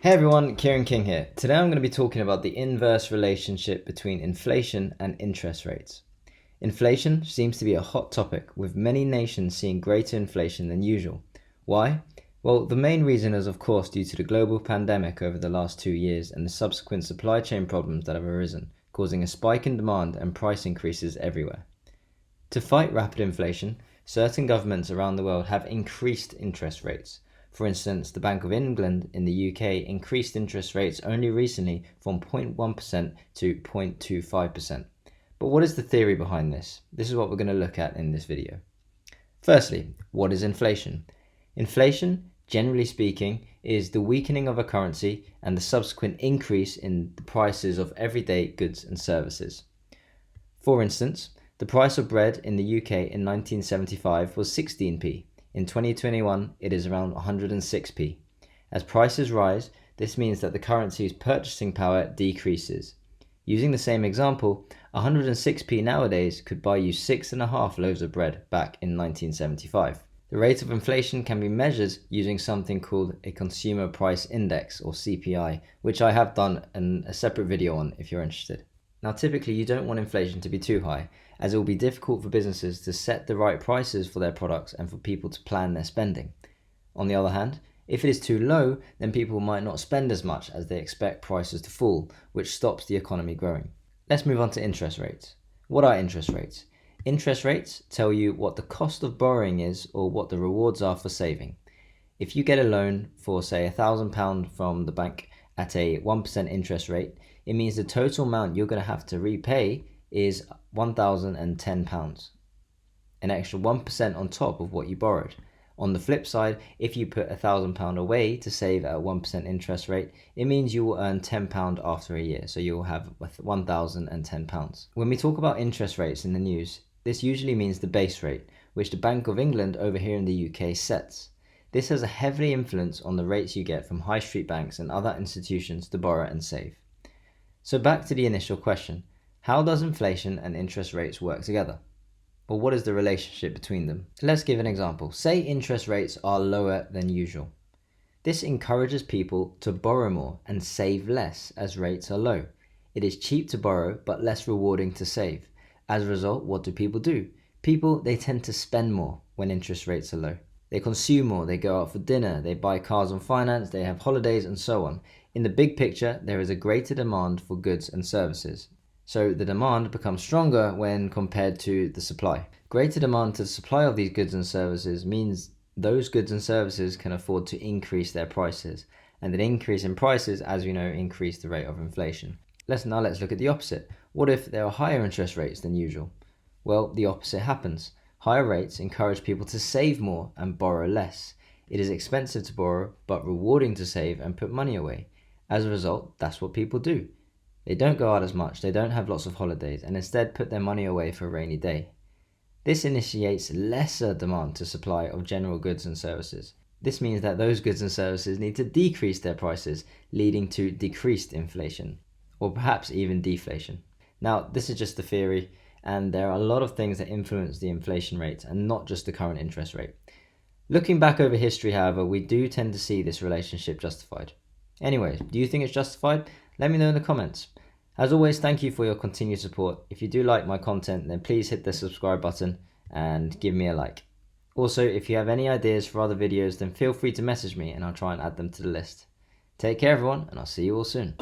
Hey everyone, Kieran King here. Today I'm going to be talking about the inverse relationship between inflation and interest rates. Inflation seems to be a hot topic, with many nations seeing greater inflation than usual. Why? Well, the main reason is of course due to the global pandemic over the last 2 years and the subsequent supply chain problems that have arisen, causing a spike in demand and price increases everywhere. To fight rapid inflation, certain governments around the world have increased interest rates. For instance, the Bank of England in the UK increased interest rates only recently from 0.1% to 0.25%. But what is the theory behind this? This is what we're going to look at in this video. Firstly, what is inflation? Inflation, generally speaking, is the weakening of a currency and the subsequent increase in the prices of everyday goods and services. For instance, the price of bread in the UK in 1975 was 16p. In 2021, it is around 106p. As prices rise, this means that the currency's purchasing power decreases. Using the same example, 106p nowadays could buy you 6.5 loaves of bread back in 1975. The rate of inflation can be measured using something called a Consumer Price Index, or CPI, which I have done a separate video on if you're interested. Now, typically you don't want inflation to be too high, as it will be difficult for businesses to set the right prices for their products and for people to plan their spending. On the other hand, if it is too low, then people might not spend as much as they expect prices to fall, which stops the economy growing. Let's move on to interest rates. What are interest rates? Interest rates tell you what the cost of borrowing is or what the rewards are for saving. If you get a loan for, say, £1,000 from the bank at a 1% interest rate, it means the total amount you're going to have to repay is £1,010, an extra 1% on top of what you borrowed. On the flip side, if you put £1,000 away to save at a 1% interest rate, it means you will earn £10 after a year, so you will have £1,010. When we talk about interest rates in the news, this usually means the base rate, which the Bank of England over here in the UK sets. This has a heavy influence on the rates you get from high street banks and other institutions to borrow and save. So back to the initial question, how does inflation and interest rates work together? Or what is the relationship between them? Let's give an example. Say interest rates are lower than usual. This encourages people to borrow more and save less as rates are low. It is cheap to borrow but less rewarding to save. As a result, what do? People, they tend to spend more when interest rates are low. They consume more, they go out for dinner, they buy cars on finance, they have holidays and so on. In the big picture, there is a greater demand for goods and services. So the demand becomes stronger when compared to the supply. Greater demand to the supply of these goods and services means those goods and services can afford to increase their prices. And an increase in prices, as we know, increase the rate of inflation. Let's look at the opposite. What if there are higher interest rates than usual? Well, the opposite happens. Higher rates encourage people to save more and borrow less. It is expensive to borrow, but rewarding to save and put money away. As a result, that's what people do. They don't go out as much, they don't have lots of holidays, and instead put their money away for a rainy day. This initiates lesser demand to supply of general goods and services. This means that those goods and services need to decrease their prices, leading to decreased inflation, or perhaps even deflation. Now, this is just the theory, and there are a lot of things that influence the inflation rate, and not just the current interest rate. Looking back over history, however, we do tend to see this relationship justified. Anyway, do you think it's justified? Let me know in the comments. As always, thank you for your continued support. If you do like my content, then please hit the subscribe button and give me a like. Also, if you have any ideas for other videos, then feel free to message me and I'll try and add them to the list. Take care everyone, and I'll see you all soon.